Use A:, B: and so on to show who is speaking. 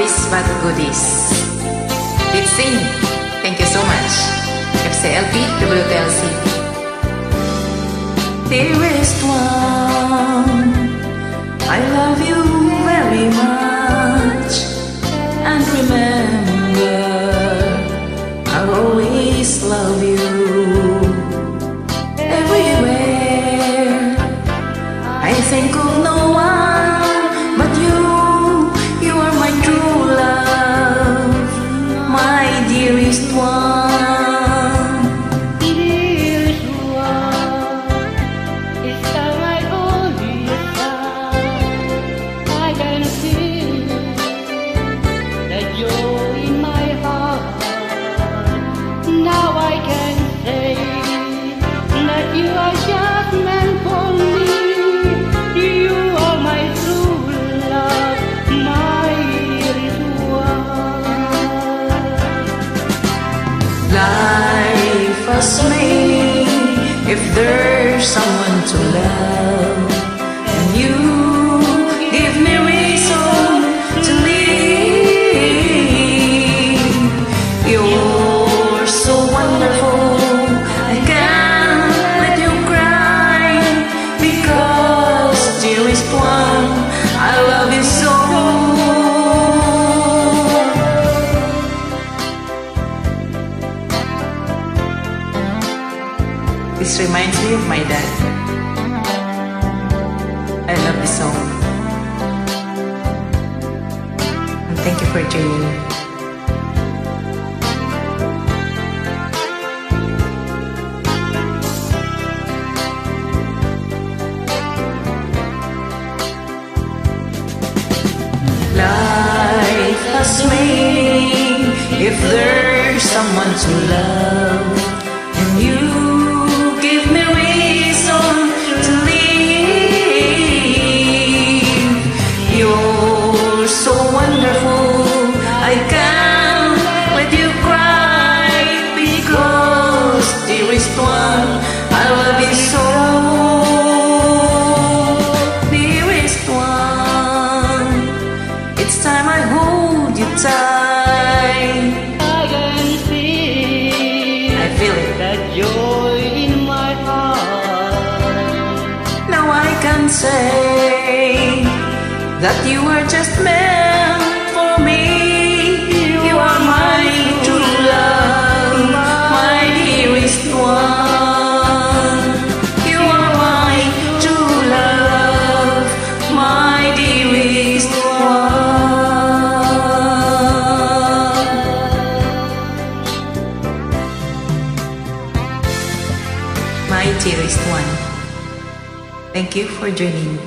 A: Goodies but goodies. Let's sing. Thank you so much. FCLP WTLC. Dearest one, I love you very much, and remember, I'll always love you. Everywhere I think of no one but you. You are my true love, my dearest one.
B: Dearest one, it's time I hold you tight. I can feel that you're in my heart. Now I can say that you are just meant for me. You are my true love, my dearest one.
A: Life has meaning if there's someone to love, and you give me reason to live. You're so wonderful, I can't let you cry, because dearest one, I love you so. This reminds me of my dad. I love this song. And thank you for joining. Life has meaning if there's someone to love, and you give me reason to live. You're so wonderful, I can't let you cry, because dearest one, I love you so. Dearest one, it's time I hold you tight.
B: I can feel
A: I feel it.
B: that joy in my heart.
A: Now I can say that you are just meant for me. You are my true love, my dearest one. You are my true love, my dearest one. My dearest one. Thank you for joining.